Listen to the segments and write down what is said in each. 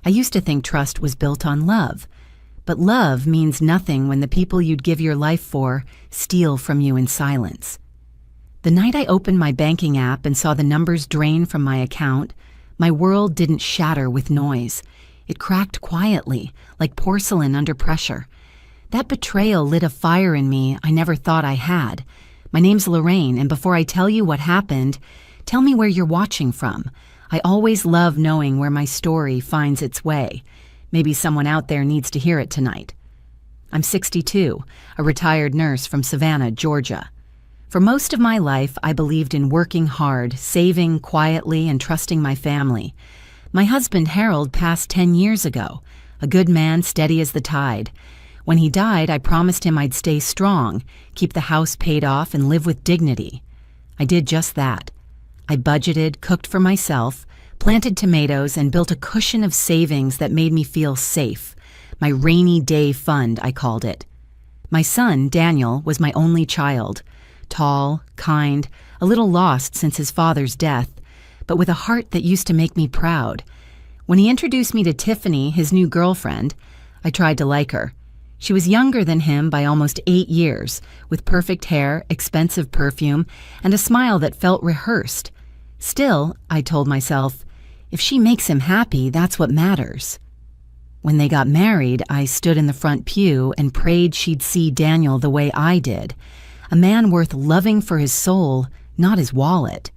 I used to think trust was built on love. But love means nothing when the people you'd give your life for steal from you in silence. The night I opened my banking app and saw the numbers drain from my account, my world didn't shatter with noise. It cracked quietly, like porcelain under pressure. That betrayal lit a fire in me I never thought I had. My name's Lorraine, and before I tell you what happened, tell me where you're watching from. I always love knowing where my story finds its way. Maybe someone out there needs to hear it tonight. I'm 62, a retired nurse from Savannah, Georgia. For most of my life, I believed in working hard, saving quietly, and trusting my family. My husband, Harold, passed 10 years ago, a good man steady as the tide. When he died, I promised him I'd stay strong, keep the house paid off, and live with dignity. I did just that. I budgeted, cooked for myself, planted tomatoes, and built a cushion of savings that made me feel safe. My rainy day fund, I called it. My son, Daniel, was my only child. Tall, kind, a little lost since his father's death, but with a heart that used to make me proud. When he introduced me to Tiffany, his new girlfriend, I tried to like her. She was younger than him by almost 8 years, with perfect hair, expensive perfume, and a smile that felt rehearsed. Still, I told myself, if she makes him happy, that's what matters. When they got married, I stood in the front pew and prayed she'd see Daniel the way I did, a man worth loving for his soul, not his wallet.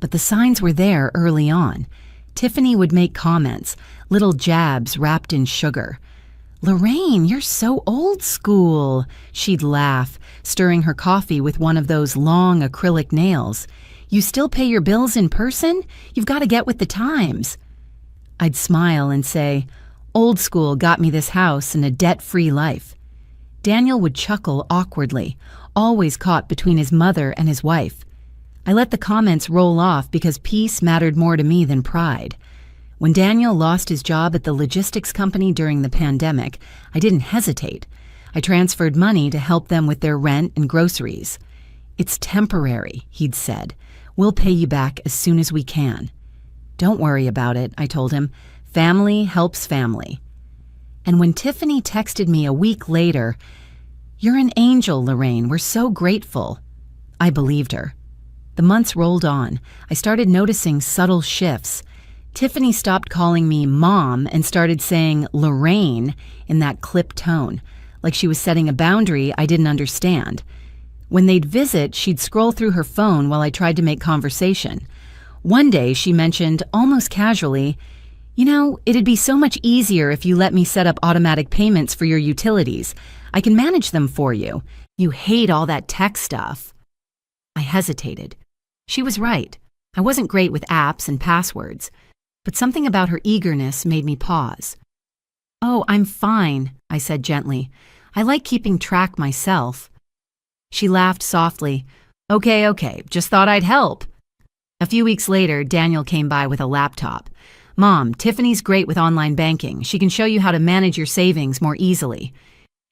But the signs were there early on. Tiffany would make comments, little jabs wrapped in sugar. "Lorraine, you're so old school," she'd laugh, stirring her coffee with one of those long acrylic nails. "You still pay your bills in person? You've got to get with the times." I'd smile and say, "Old school got me this house and a debt-free life." Daniel would chuckle awkwardly, always caught between his mother and his wife. I let the comments roll off because peace mattered more to me than pride. When Daniel lost his job at the logistics company during the pandemic, I didn't hesitate. I transferred money to help them with their rent and groceries. "It's temporary," he'd said. "We'll pay you back as soon as we can." "Don't worry about it," I told him. "Family helps family." And when Tiffany texted me a week later, "You're an angel, Lorraine. We're so grateful," I believed her. The months rolled on. I started noticing subtle shifts. Tiffany stopped calling me Mom and started saying Lorraine in that clipped tone, like she was setting a boundary I didn't understand. When they'd visit, she'd scroll through her phone while I tried to make conversation. One day, she mentioned, almost casually, "You know, it'd be so much easier if you let me set up automatic payments for your utilities. I can manage them for you. You hate all that tech stuff." I hesitated. She was right. I wasn't great with apps and passwords, but something about her eagerness made me pause. "Oh, I'm fine," I said gently. "I like keeping track myself." She laughed softly. Okay, just thought I'd help." A few weeks later, Daniel came by with a laptop. "Mom, Tiffany's great with online banking. She can show you how to manage your savings more easily."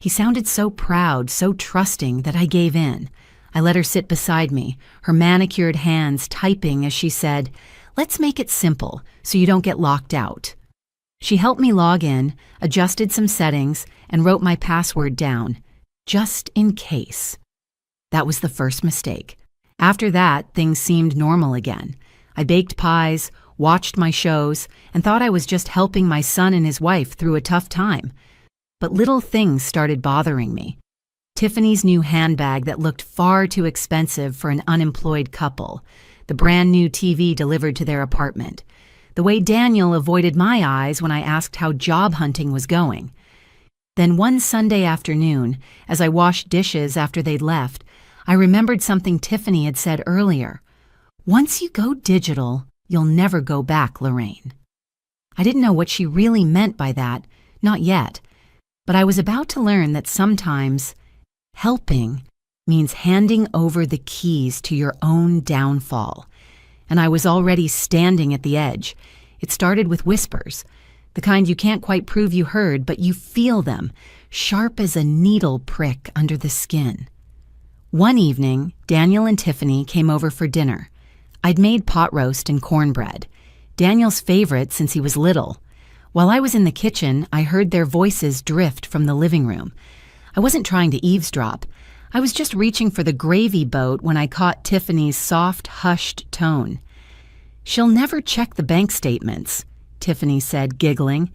He sounded so proud, so trusting that I gave in. I let her sit beside me, her manicured hands typing as she said, "Let's make it simple so you don't get locked out." She helped me log in, adjusted some settings, and wrote my password down, just in case. That was the first mistake. After that, things seemed normal again. I baked pies, watched my shows, and thought I was just helping my son and his wife through a tough time. But little things started bothering me. Tiffany's new handbag that looked far too expensive for an unemployed couple, the brand new TV delivered to their apartment, the way Daniel avoided my eyes when I asked how job hunting was going. Then one Sunday afternoon, as I washed dishes after they'd left, I remembered something Tiffany had said earlier. "Once you go digital, you'll never go back, Lorraine." I didn't know what she really meant by that, not yet, but I was about to learn that sometimes helping means handing over the keys to your own downfall. And I was already standing at the edge. It started with whispers, the kind you can't quite prove you heard, but you feel them, sharp as a needle prick under the skin. One evening, Daniel and Tiffany came over for dinner. I'd made pot roast and cornbread, Daniel's favorite since he was little. While I was in the kitchen, I heard their voices drift from the living room. I wasn't trying to eavesdrop. I was just reaching for the gravy boat when I caught Tiffany's soft, hushed tone. "She'll never check the bank statements," Tiffany said, giggling.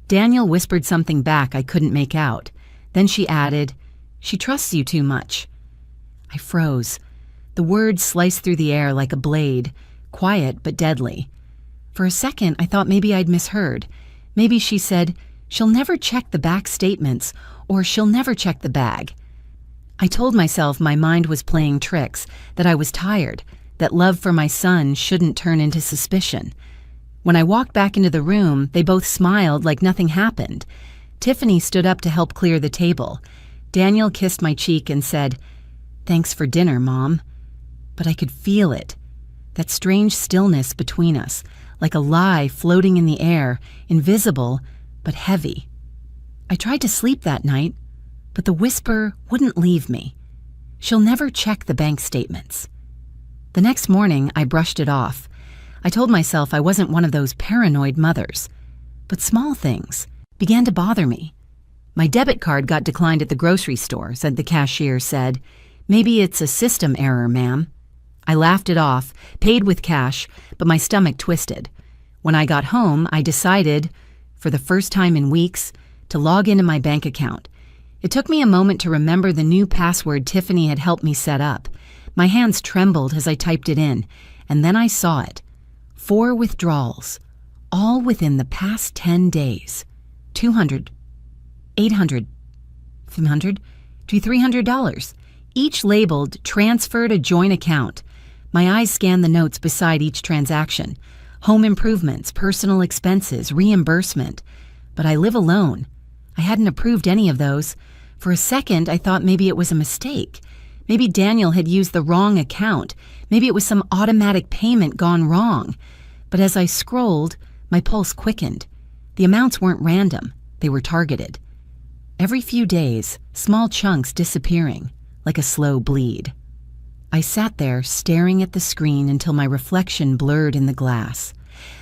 Daniel whispered something back I couldn't make out. Then she added, "She trusts you too much." I froze. The words sliced through the air like a blade, quiet but deadly. For a second, I thought maybe I'd misheard. Maybe she said, "She'll never check the back statements," or "She'll never check the bag." I told myself my mind was playing tricks, that I was tired, that love for my son shouldn't turn into suspicion. When I walked back into the room, they both smiled like nothing happened. Tiffany stood up to help clear the table. Daniel kissed my cheek and said, "Thanks for dinner, Mom." But I could feel it, that strange stillness between us, like a lie floating in the air, invisible but heavy. I tried to sleep that night, but the whisper wouldn't leave me. "She'll never check the bank statements." The next morning, I brushed it off. I told myself I wasn't one of those paranoid mothers. But small things began to bother me. "My debit card got declined at the grocery store," said the cashier said. "Maybe it's a system error, ma'am." I laughed it off, paid with cash, but my stomach twisted. When I got home, I decided, for the first time in weeks, to log into my bank account. It took me a moment to remember the new password Tiffany had helped me set up. My hands trembled as I typed it in, and then I saw it. 4 withdrawals, all within the past 10 days. $200, $800, $500, to $300, each labeled "Transfer to Joint Account." My eyes scanned the notes beside each transaction. Home improvements, personal expenses, reimbursement. But I live alone. I hadn't approved any of those. For a second, I thought maybe it was a mistake. Maybe Daniel had used the wrong account. Maybe it was some automatic payment gone wrong. But as I scrolled, my pulse quickened. The amounts weren't random. They were targeted. Every few days, small chunks disappearing, like a slow bleed. I sat there staring at the screen until my reflection blurred in the glass.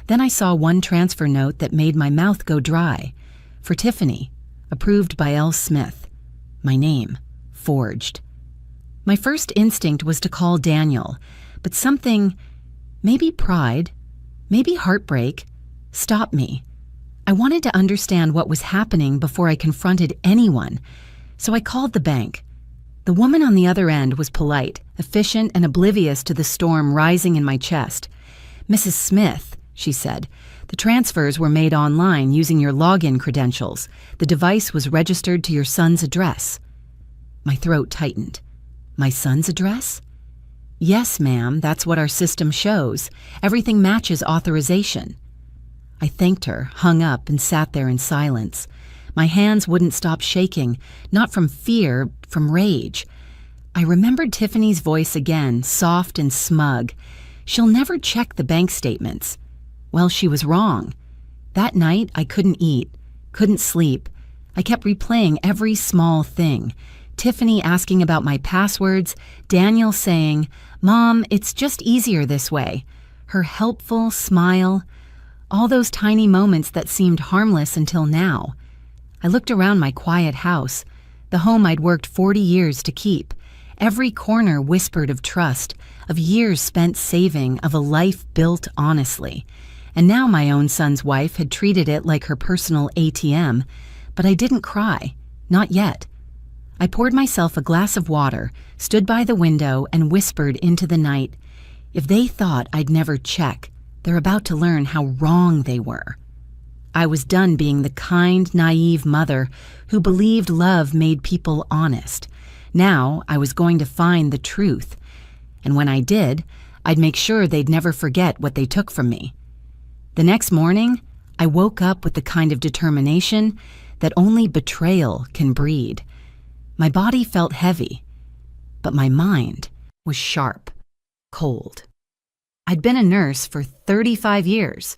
Then I saw one transfer note that made my mouth go dry. For Tiffany, approved by L. Smith. My name, forged. My first instinct was to call Daniel, but something, maybe pride, maybe heartbreak, stopped me. I wanted to understand what was happening before I confronted anyone, so I called the bank. The woman on the other end was polite, efficient, and oblivious to the storm rising in my chest. "Mrs. Smith," she said, "the transfers were made online using your login credentials. The device was registered to your son's address." My throat tightened. "My son's address?" "Yes, ma'am, that's what our system shows. Everything matches authorization." I thanked her, hung up, and sat there in silence. My hands wouldn't stop shaking, not from fear, from rage. I remembered Tiffany's voice again, soft and smug. "She'll never check the bank statements." Well, she was wrong. That night, I couldn't eat, couldn't sleep. I kept replaying every small thing. Tiffany asking about my passwords, Daniel saying, "Mom, it's just easier this way." Her helpful smile, all those tiny moments that seemed harmless until now. I looked around my quiet house, the home I'd worked 40 years to keep. Every corner whispered of trust, of years spent saving, of a life built honestly. And now my own son's wife had treated it like her personal ATM, but I didn't cry, not yet. I poured myself a glass of water, stood by the window, and whispered into the night, "If they thought I'd never check, they're about to learn how wrong they were." I was done being the kind, naive mother who believed love made people honest. Now I was going to find the truth. And when I did, I'd make sure they'd never forget what they took from me. The next morning, I woke up with the kind of determination that only betrayal can breed. My body felt heavy, but my mind was sharp, cold. I'd been a nurse for 35 years.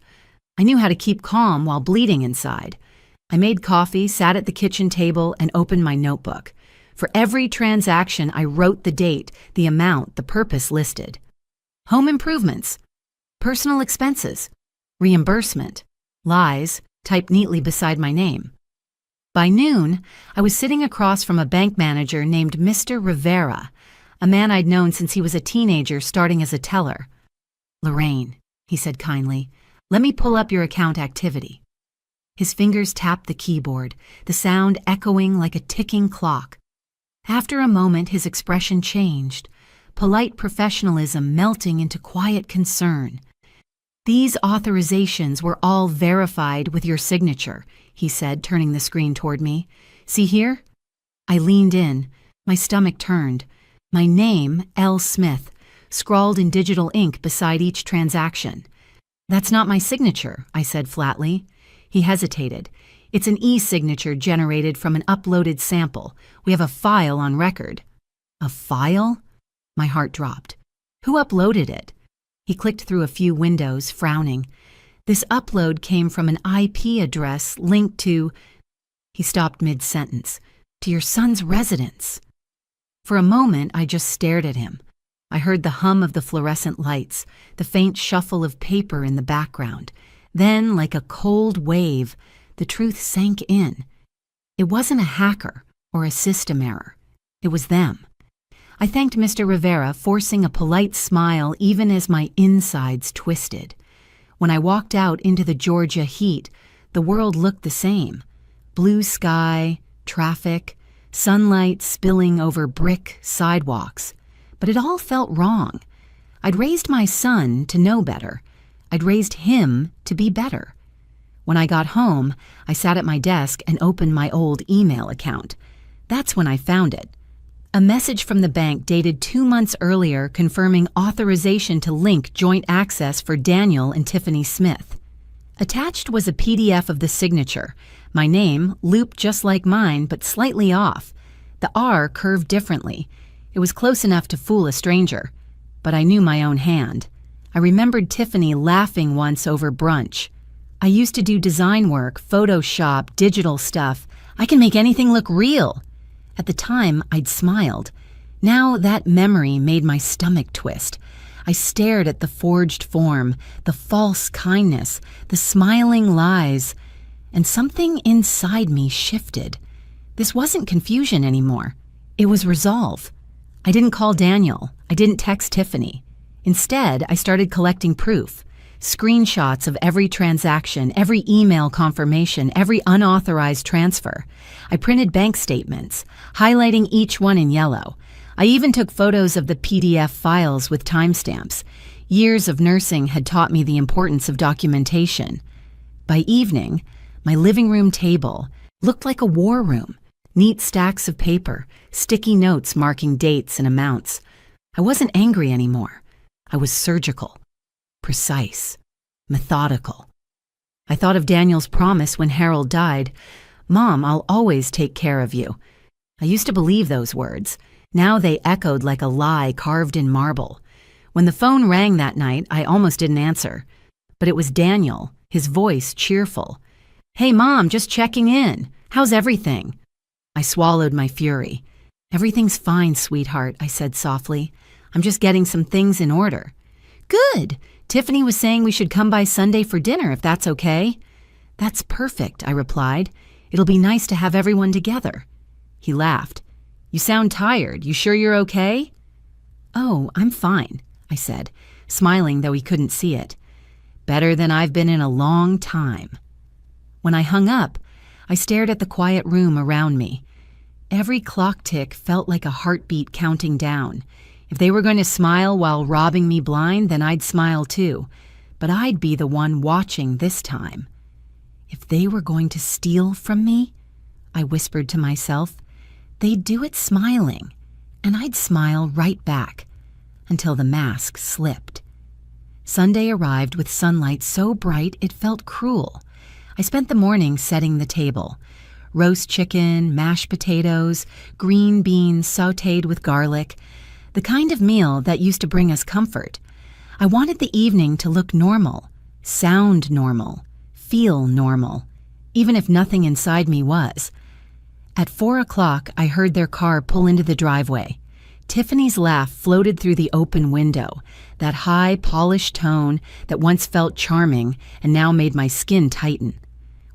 I knew how to keep calm while bleeding inside. I made coffee, sat at the kitchen table, and opened my notebook. For every transaction, I wrote the date, the amount, the purpose listed. Home improvements, personal expenses, reimbursement, lies, typed neatly beside my name. By noon, I was sitting across from a bank manager named Mr. Rivera, a man I'd known since he was a teenager starting as a teller. "Lorraine," he said kindly, "let me pull up your account activity." His fingers tapped the keyboard, the sound echoing like a ticking clock. After a moment, his expression changed, polite professionalism melting into quiet concern. "These authorizations were all verified with your signature," he said, turning the screen toward me. "See here?" I leaned in. My stomach turned. My name, L. Smith, scrawled in digital ink beside each transaction. "That's not my signature," I said flatly. He hesitated. "It's an e-signature generated from an uploaded sample. We have a file on record." "A file?" My heart dropped. "Who uploaded it?" He clicked through a few windows, frowning. "This upload came from an IP address linked to—" He stopped mid-sentence. "To your son's residence." For a moment, I just stared at him. I heard the hum of the fluorescent lights, the faint shuffle of paper in the background. Then, like a cold wave, the truth sank in. It wasn't a hacker or a system error. It was them. I thanked Mr. Rivera, forcing a polite smile even as my insides twisted. When I walked out into the Georgia heat, the world looked the same. Blue sky, traffic, sunlight spilling over brick sidewalks. But it all felt wrong. I'd raised my son to know better. I'd raised him to be better. When I got home, I sat at my desk and opened my old email account. That's when I found it. A message from the bank dated 2 months earlier confirming authorization to link joint access for Daniel and Tiffany Smith. Attached was a PDF of the signature. My name, looped just like mine, but slightly off. The R curved differently. It was close enough to fool a stranger. But I knew my own hand. I remembered Tiffany laughing once over brunch. I used to do design work, Photoshop, digital stuff. I can make anything look real. At the time, I'd smiled. Now that memory made my stomach twist. I stared at the forged form, the false kindness, the smiling lies, and something inside me shifted. This wasn't confusion anymore. It was resolve. I didn't call Daniel. I didn't text Tiffany. Instead, I started collecting proof. Screenshots of every transaction, every email confirmation, every unauthorized transfer. I printed bank statements, highlighting each one in yellow. I even took photos of the PDF files with timestamps. Years of nursing had taught me the importance of documentation. By evening, my living room table looked like a war room. Neat stacks of paper, sticky notes marking dates and amounts. I wasn't angry anymore. I was surgical. Precise, methodical. I thought of Daniel's promise when Harold died. "Mom, I'll always take care of you." I used to believe those words. Now they echoed like a lie carved in marble. When the phone rang that night, I almost didn't answer. But it was Daniel, his voice cheerful. "Hey, Mom, just checking in. How's everything?" I swallowed my fury. "Everything's fine, sweetheart," I said softly. "I'm just getting some things in order." "Good. Tiffany was saying we should come by Sunday for dinner if that's okay." "That's perfect," I replied. "It'll be nice to have everyone together." He laughed. "You sound tired. You sure you're okay?" "Oh, I'm fine," I said, smiling though he couldn't see it. "Better than I've been in a long time." When I hung up, I stared at the quiet room around me. Every clock tick felt like a heartbeat counting down. If they were going to smile while robbing me blind, then I'd smile too. But I'd be the one watching this time. If they were going to steal from me, I whispered to myself, they'd do it smiling, and I'd smile right back, until the mask slipped. Sunday arrived with sunlight so bright it felt cruel. I spent the morning setting the table. Roast chicken, mashed potatoes, green beans sautéed with garlic, the kind of meal that used to bring us comfort. I wanted the evening to look normal, sound normal, feel normal, even if nothing inside me was. At 4 o'clock, I heard their car pull into the driveway. Tiffany's laugh floated through the open window, that high, polished tone that once felt charming and now made my skin tighten.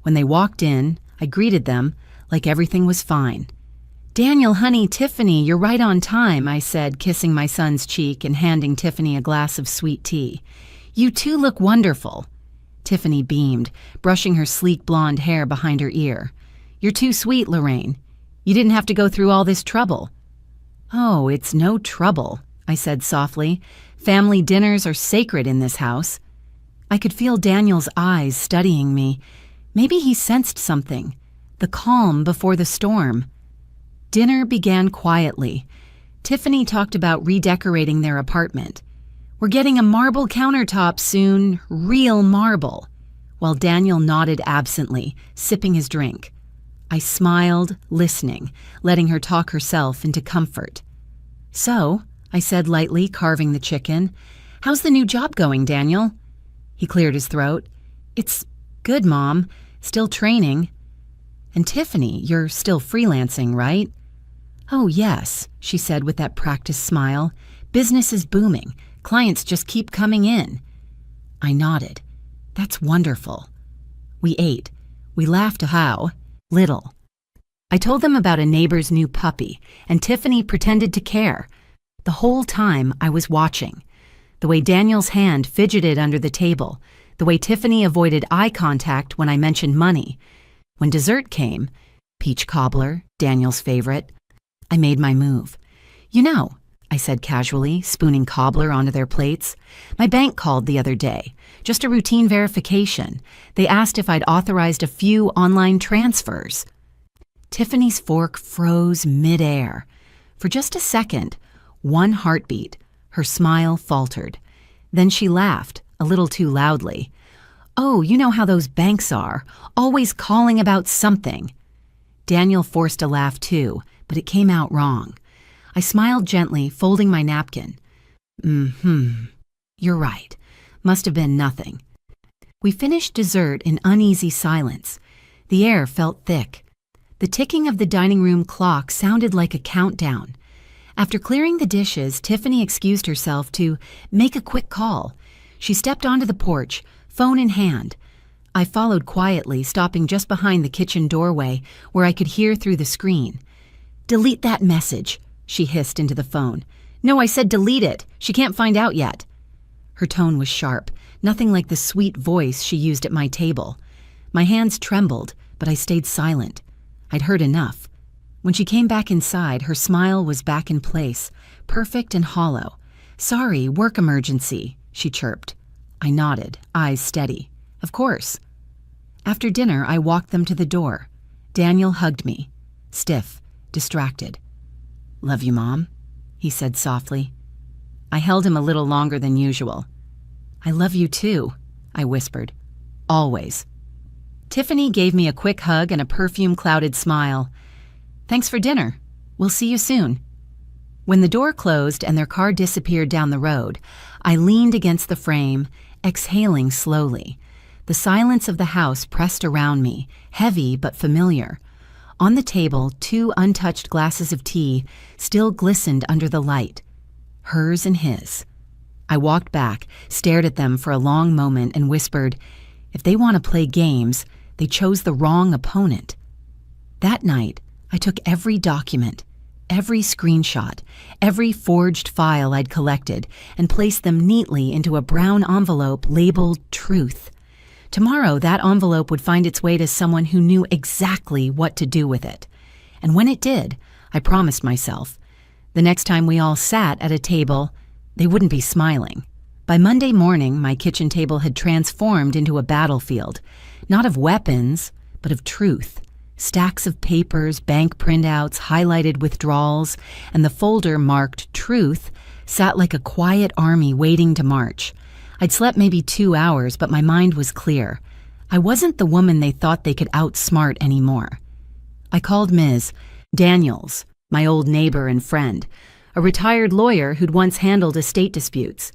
When they walked in, I greeted them like everything was fine. "Daniel, honey, Tiffany, you're right on time," I said, kissing my son's cheek and handing Tiffany a glass of sweet tea. "You two look wonderful." Tiffany beamed, brushing her sleek blonde hair behind her ear. "You're too sweet, Lorraine. You didn't have to go through all this trouble." "Oh, it's no trouble," I said softly. "Family dinners are sacred in this house." I could feel Daniel's eyes studying me. Maybe he sensed something, the calm before the storm. Dinner began quietly. Tiffany talked about redecorating their apartment. "We're getting a marble countertop soon, real marble," while Daniel nodded absently, sipping his drink. I smiled, listening, letting her talk herself into comfort. "So," I said lightly, carving the chicken, "how's the new job going, Daniel?" He cleared his throat. "It's good, Mom. Still training." "And Tiffany, you're still freelancing, right?" "Oh, yes," she said with that practiced smile. "Business is booming. Clients just keep coming in." I nodded. "That's wonderful." We ate. We laughed little. I told them about a neighbor's new puppy, and Tiffany pretended to care. The whole time I was watching. The way Daniel's hand fidgeted under the table, the way Tiffany avoided eye contact when I mentioned money. When dessert came, peach cobbler, Daniel's favorite, I made my move. "You know," I said casually, spooning cobbler onto their plates, "my bank called the other day. Just a routine verification. They asked if I'd authorized a few online transfers." Tiffany's fork froze midair. For just a second, one heartbeat, her smile faltered. Then she laughed, a little too loudly. "Oh, you know how those banks are, always calling about something." Daniel forced a laugh too, but it came out wrong. I smiled gently, folding my napkin. You're right. Must have been nothing." We finished dessert in uneasy silence. The air felt thick. The ticking of the dining room clock sounded like a countdown. After clearing the dishes, Tiffany excused herself to make a quick call. She stepped onto the porch, phone in hand. I followed quietly, stopping just behind the kitchen doorway where I could hear through the screen. "Delete that message," she hissed into the phone. "No, I said delete it. She can't find out yet." Her tone was sharp, nothing like the sweet voice she used at my table. My hands trembled, but I stayed silent. I'd heard enough. When she came back inside, her smile was back in place, perfect and hollow. "Sorry, work emergency," she chirped. I nodded, eyes steady. "Of course." After dinner, I walked them to the door. Daniel hugged me, stiff, distracted. "Love you, Mom," he said softly. I held him a little longer than usual. "I love you too," I whispered. "Always." Tiffany gave me a quick hug and a perfume-clouded smile. "Thanks for dinner. We'll see you soon." When the door closed and their car disappeared down the road, I leaned against the frame, exhaling slowly. The silence of the house pressed around me, heavy but familiar. On the table, 2 untouched glasses of tea still glistened under the light. Hers and his. I walked back, stared at them for a long moment, and whispered, "If they want to play games, they chose the wrong opponent." That night, I took every document, every screenshot, every forged file I'd collected, and placed them neatly into a brown envelope labeled Truth. Tomorrow, that envelope would find its way to someone who knew exactly what to do with it. And when it did, I promised myself, the next time we all sat at a table, they wouldn't be smiling. By Monday morning, my kitchen table had transformed into a battlefield, not of weapons, but of truth. Stacks of papers, bank printouts, highlighted withdrawals, and the folder marked Truth sat like a quiet army waiting to march. I'd slept maybe 2 hours, but my mind was clear. I wasn't the woman they thought they could outsmart anymore. I called Ms. Daniels, my old neighbor and friend, a retired lawyer who'd once handled estate disputes.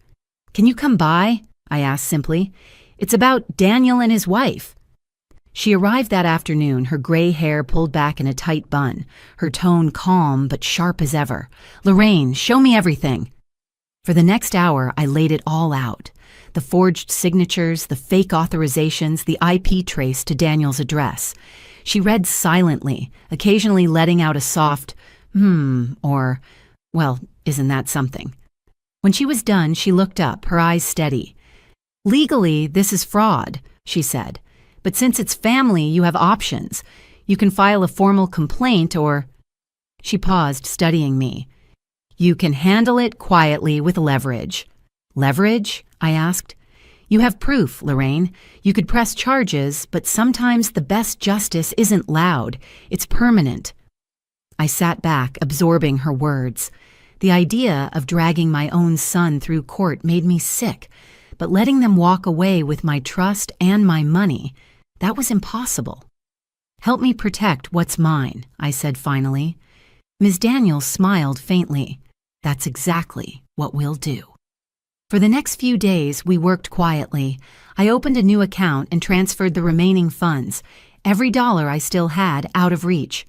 "Can you come by?" I asked simply. "It's about Daniel and his wife." She arrived that afternoon, her gray hair pulled back in a tight bun, her tone calm but sharp as ever. "Lorraine, show me everything." For the next hour, I laid it all out. the forged signatures, the fake authorizations, the IP trace to Daniel's address. She read silently, occasionally letting out a soft, or, well, isn't that something? When she was done, she looked up, her eyes steady. "Legally, this is fraud," she said. "But since it's family, you have options. You can file a formal complaint or—" She paused, studying me. "You can handle it quietly with leverage." "Leverage?" I asked. "You have proof, Lorraine. You could press charges, but sometimes the best justice isn't loud. It's permanent." I sat back, absorbing her words. The idea of dragging my own son through court made me sick, but letting them walk away with my trust and my money, that was impossible. "Help me protect what's mine," I said finally. Ms. Daniels smiled faintly. "That's exactly what we'll do." For the next few days, we worked quietly. I opened a new account and transferred the remaining funds, every dollar I still had out of reach.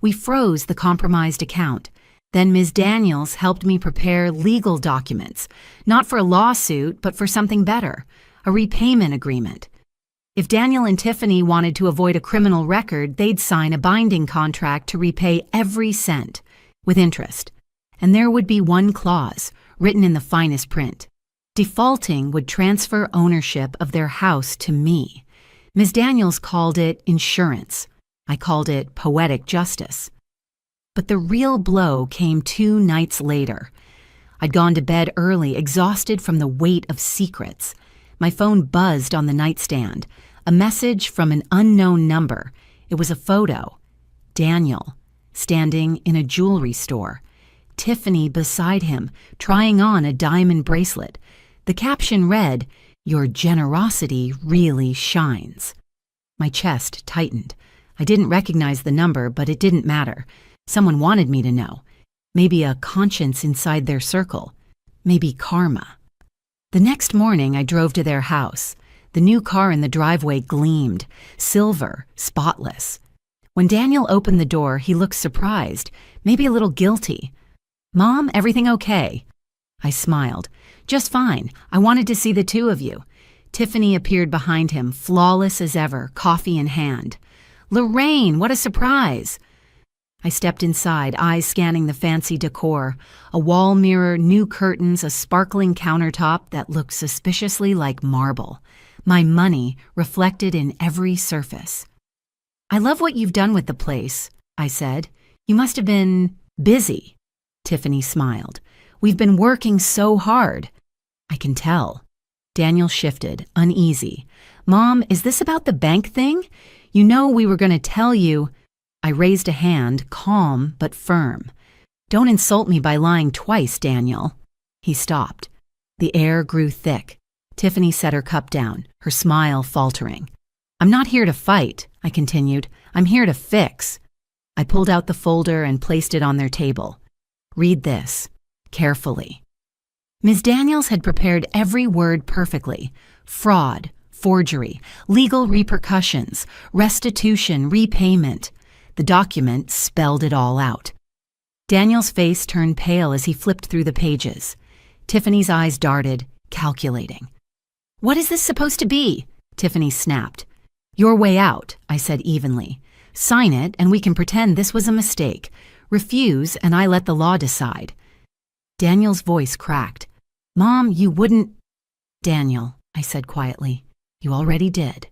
We froze the compromised account. Then Ms. Daniels helped me prepare legal documents, not for a lawsuit, but for something better, a repayment agreement. If Daniel and Tiffany wanted to avoid a criminal record, they'd sign a binding contract to repay every cent, with interest. And there would be one clause, written in the finest print. Defaulting would transfer ownership of their house to me. Ms. Daniels called it insurance. I called it poetic justice. But the real blow came 2 nights later. I'd gone to bed early, exhausted from the weight of secrets. My phone buzzed on the nightstand. A message from an unknown number. It was a photo. Daniel, standing in a jewelry store. Tiffany beside him, trying on a diamond bracelet. The caption read, "Your generosity really shines." My chest tightened. I didn't recognize the number, but it didn't matter. Someone wanted me to know. Maybe a conscience inside their circle. Maybe karma. The next morning, I drove to their house. The new car in the driveway gleamed, silver, spotless. When Daniel opened the door, he looked surprised, maybe a little guilty. "Mom, everything okay?" I smiled. "Just fine. I wanted to see the two of you." Tiffany appeared behind him, flawless as ever, coffee in hand. "Lorraine, what a surprise!" I stepped inside, eyes scanning the fancy decor. A wall mirror, new curtains, a sparkling countertop that looked suspiciously like marble. My money reflected in every surface. "I love what you've done with the place," I said. "You must have been busy." Tiffany smiled. "We've been working so hard." "I can tell." Daniel shifted, uneasy. "Mom, is this about the bank thing? You know we were going to tell you—" I raised a hand, calm but firm. "Don't insult me by lying twice, Daniel." He stopped. The air grew thick. Tiffany set her cup down, her smile faltering. "I'm not here to fight," I continued. "I'm here to fix." I pulled out the folder and placed it on their table. "Read this, carefully." Ms. Daniels had prepared every word perfectly. Fraud, forgery, legal repercussions, restitution, repayment. The document spelled it all out. Daniel's face turned pale as he flipped through the pages. Tiffany's eyes darted, calculating. "What is this supposed to be?" Tiffany snapped. "Your way out," I said evenly. "Sign it and we can pretend this was a mistake. Refuse and I let the law decide." Daniel's voice cracked. "Mom, you wouldn't—" "Daniel," I said quietly, "you already did."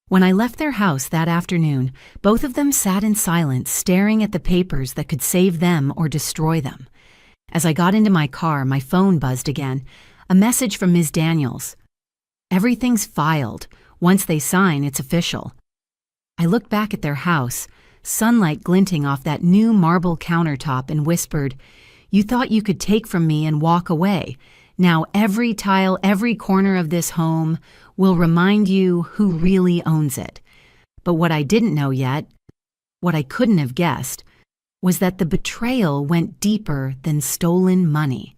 When I left their house that afternoon, both of them sat in silence, staring at the papers that could save them or destroy them. As I got into my car, my phone buzzed again. A message from Ms. Daniels. "Everything's filed. Once they sign, it's official." I looked back at their house, sunlight glinting off that new marble countertop, and whispered, "You thought you could take from me and walk away. Now every tile, every corner of this home will remind you who really owns it." But what I didn't know yet, what I couldn't have guessed, was that the betrayal went deeper than stolen money.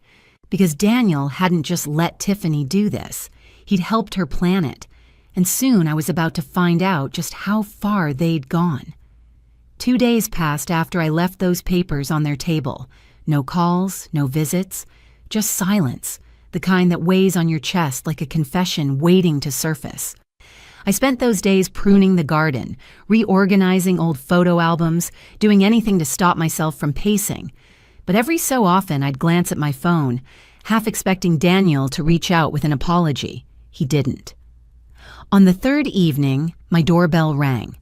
Because Daniel hadn't just let Tiffany do this. He'd helped her plan it. And soon I was about to find out just how far they'd gone. 2 days passed after I left those papers on their table. No calls, no visits, just silence. the kind that weighs on your chest like a confession waiting to surface. I spent those days pruning the garden, reorganizing old photo albums, doing anything to stop myself from pacing. But every so often I'd glance at my phone, half expecting Daniel to reach out with an apology. He didn't. On the third evening, my doorbell rang.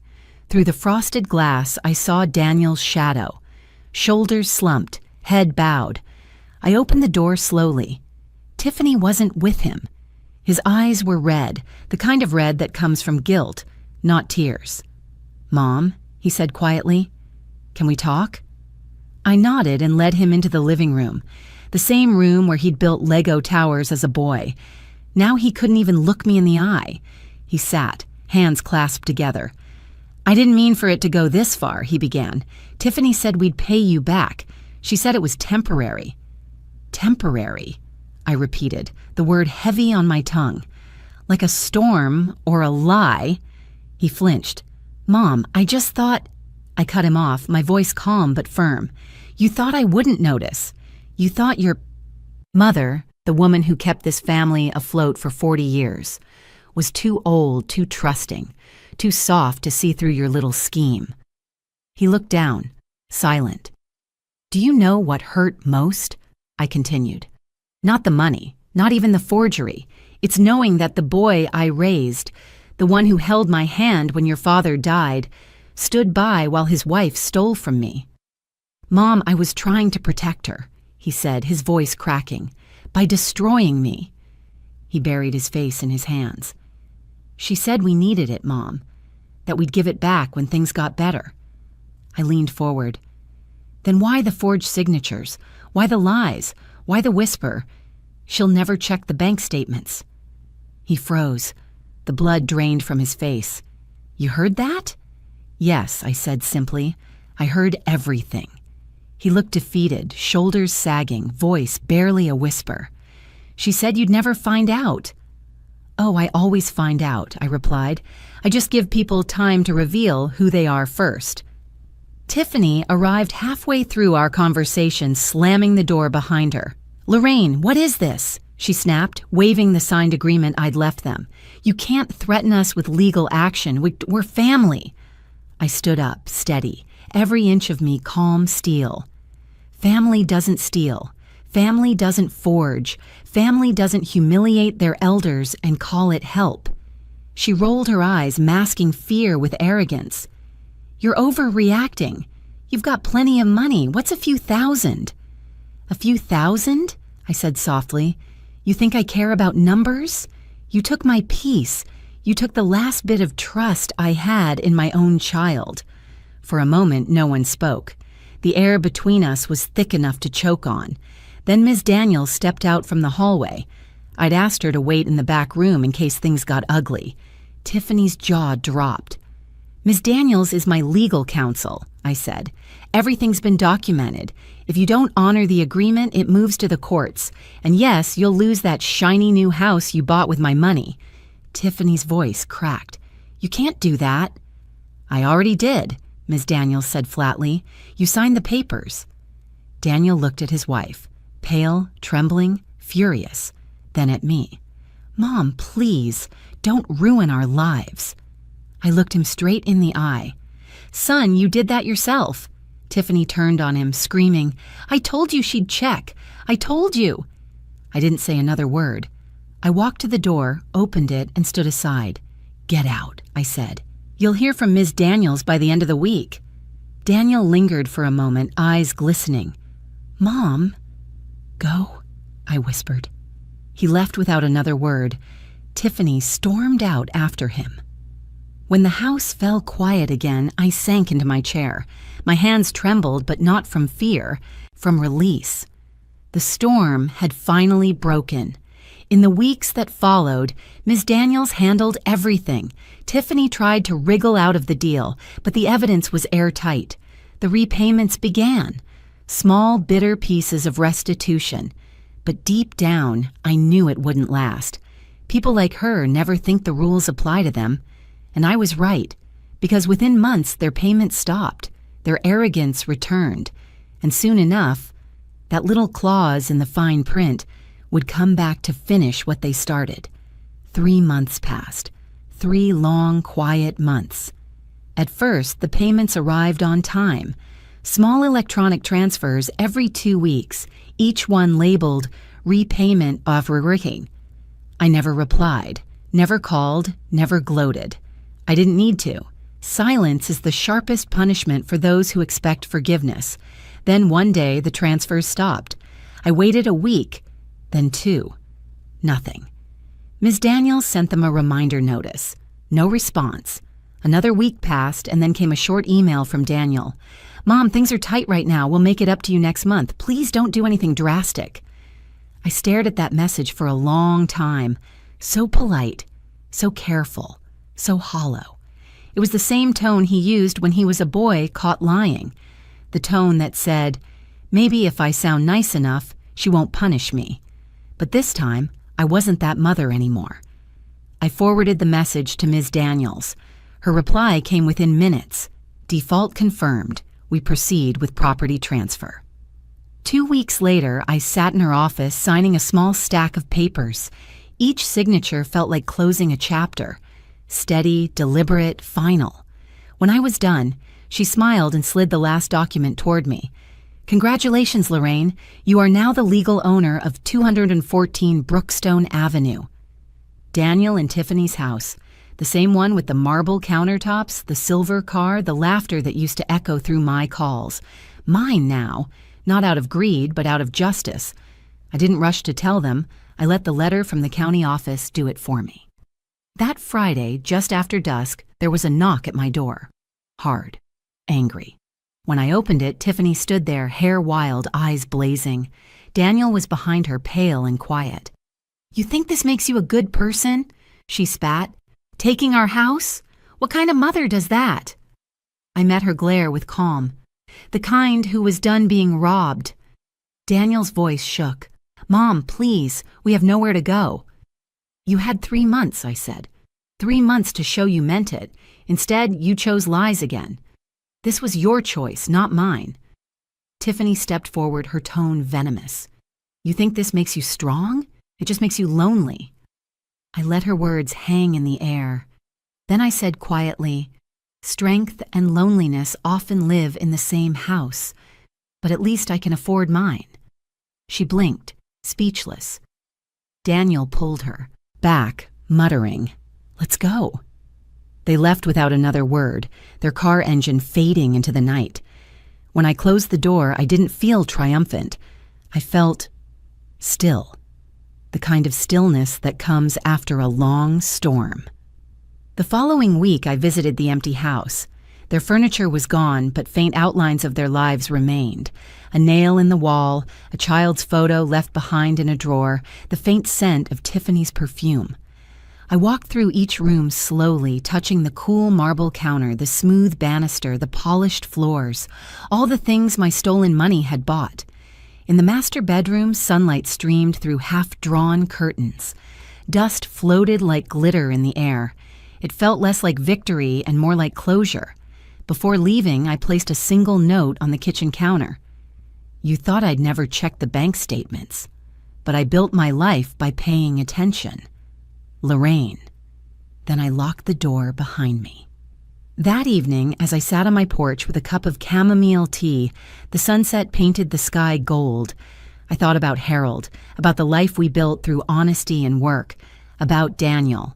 Through the frosted glass, I saw Daniel's shadow. Shoulders slumped, head bowed. I opened the door slowly. Tiffany wasn't with him. His eyes were red, the kind of red that comes from guilt, not tears. "Mom," he said quietly, "can we talk?" I nodded and led him into the living room, the same room where he'd built Lego towers as a boy. Now he couldn't even look me in the eye. He sat, hands clasped together. "I didn't mean for it to go this far," he began. "Tiffany said we'd pay you back. She said it was temporary." "Temporary," I repeated, the word heavy on my tongue. "Like a storm or a lie." He flinched. "Mom, I just thought—" I cut him off, my voice calm but firm. "You thought I wouldn't notice. You thought your mother, the woman who kept this family afloat for 40 years, was too old, too trusting, too soft to see through your little scheme." He looked down, silent. "Do you know what hurt most?" I continued. "Not the money, not even the forgery. It's knowing that the boy I raised, the one who held my hand when your father died, stood by while his wife stole from me." "Mom, I was trying to protect her," he said, his voice cracking, "by destroying me." He buried his face in his hands. "She said we needed it, Mom, that we'd give it back when things got better." I leaned forward. "Then why the forged signatures? Why the lies? Why the whisper? She'll never check the bank statements." He froze. The blood drained from his face. "You heard that?" "Yes," I said simply. "I heard everything." He looked defeated, shoulders sagging, voice barely a whisper. "She said you'd never find out." "Oh, I always find out," I replied. "I just give people time to reveal who they are first." Tiffany arrived halfway through our conversation, slamming the door behind her. "Lorraine, what is this?" she snapped, waving the signed agreement I'd left them. "You can't threaten us with legal action. We're family." I stood up, steady, every inch of me calm steel. Family doesn't steal. Family doesn't forge. Family doesn't humiliate their elders and call it help. She rolled her eyes, masking fear with arrogance. "You're overreacting. You've got plenty of money. What's a few thousand?" "A few thousand?" I said softly. "You think I care about numbers? You took my peace. You took the last bit of trust I had in my own child." For a moment, no one spoke. The air between us was thick enough to choke on. Then Ms. Daniels stepped out from the hallway. I'd asked her to wait in the back room in case things got ugly. Tiffany's jaw dropped. "Ms. Daniels is my legal counsel," I said. "Everything's been documented. If you don't honor the agreement, it moves to the courts. And yes, you'll lose that shiny new house you bought with my money." Tiffany's voice cracked. "You can't do that." "I already did," Ms. Daniels said flatly. "You signed the papers." Daniel looked at his wife, pale, trembling, furious, then at me. "Mom, please, don't ruin our lives." I looked him straight in the eye. "Son, you did that yourself." Tiffany turned on him, screaming, "I told you she'd check. I told you." I didn't say another word. I walked to the door, opened it, and stood aside. "Get out," I said. "You'll hear from Ms. Daniels by the end of the week." Daniel lingered for a moment, eyes glistening. "Mom." "Go," I whispered. He left without another word. Tiffany stormed out after him. When the house fell quiet again, I sank into my chair. My hands trembled, but not from fear, from release. The storm had finally broken. In the weeks that followed, Ms. Daniels handled everything. Tiffany tried to wriggle out of the deal, but the evidence was airtight. The repayments began. Small, bitter pieces of restitution. But deep down, I knew it wouldn't last. People like her never think the rules apply to them. And I was right, because within months their payments stopped, their arrogance returned, and soon enough, that little clause in the fine print would come back to finish what they started. 3 months passed. 3 long, quiet months. At first, the payments arrived on time. Small electronic transfers every 2 weeks, each one labeled repayment of Lorraine. I never replied, never called, never gloated. I didn't need to. Silence is the sharpest punishment for those who expect forgiveness. Then one day, the transfers stopped. I waited a week, then 2. Nothing. Ms. Daniels sent them a reminder notice. No response. Another week passed, and then came a short email from Daniel. "Mom, things are tight right now. We'll make it up to you next month. Please don't do anything drastic." I stared at that message for a long time. So polite, so careful, so hollow. It was the same tone he used when he was a boy caught lying. The tone that said, "Maybe if I sound nice enough, she won't punish me." But this time, I wasn't that mother anymore. I forwarded the message to Ms. Daniels. Her reply came within minutes. "Default confirmed. We proceed with property transfer." 2 weeks later, I sat in her office signing a small stack of papers. Each signature felt like closing a chapter. Steady, deliberate, final. When I was done, she smiled and slid the last document toward me. "Congratulations, Lorraine. You are now the legal owner of 214 Brookstone Avenue." Daniel and Tiffany's house. The same one with the marble countertops, the silver car, the laughter that used to echo through my calls. Mine now, not out of greed, but out of justice. I didn't rush to tell them. I let the letter from the county office do it for me. That Friday, just after dusk, there was a knock at my door. Hard. Angry. When I opened it, Tiffany stood there, hair wild, eyes blazing. Daniel was behind her, pale and quiet. "You think this makes you a good person?" she spat. "Taking our house? What kind of mother does that?" I met her glare with calm. The kind who was done being robbed. Daniel's voice shook. "Mom, please, we have nowhere to go." "You had 3 months," I said. 3 months to show you meant it. Instead, you chose lies again. This was your choice, not mine." Tiffany stepped forward, her tone venomous. "You think this makes you strong? It just makes you lonely." I let her words hang in the air. Then I said quietly, "Strength and loneliness often live in the same house, but at least I can afford mine." She blinked, speechless. Daniel pulled her back, muttering, "Let's go." They left without another word, their car engine fading into the night. When I closed the door, I didn't feel triumphant. I felt still, the kind of stillness that comes after a long storm. The following week, I visited the empty house. Their furniture was gone, but faint outlines of their lives remained. A nail in the wall, a child's photo left behind in a drawer, the faint scent of Tiffany's perfume. I walked through each room slowly, touching the cool marble counter, the smooth banister, the polished floors, all the things my stolen money had bought. In the master bedroom, sunlight streamed through half-drawn curtains. Dust floated like glitter in the air. It felt less like victory and more like closure. Before leaving, I placed a single note on the kitchen counter. "You thought I'd never check the bank statements, but I built my life by paying attention. Lorraine." Then I locked the door behind me. That evening, as I sat on my porch with a cup of chamomile tea, the sunset painted the sky gold. I thought about Harold, about the life we built through honesty and work, about Daniel,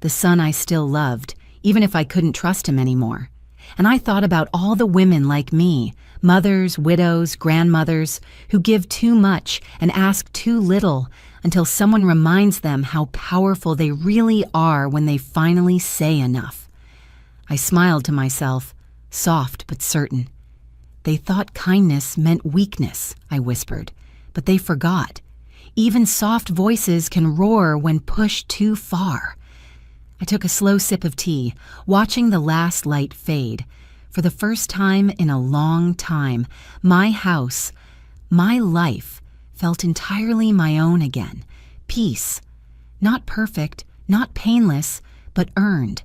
the son I still loved, even if I couldn't trust him anymore. And I thought about all the women like me, mothers, widows, grandmothers, who give too much and ask too little until someone reminds them how powerful they really are when they finally say enough. I smiled to myself, soft but certain. "They thought kindness meant weakness," I whispered, but they forgot. Even soft voices can roar when pushed too far. I took a slow sip of tea, watching the last light fade. For the first time in a long time, my house, my life, felt entirely my own again. Peace. Not perfect, not painless, but earned.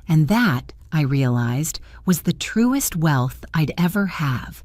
And that, I realized, was the truest wealth I'd ever have.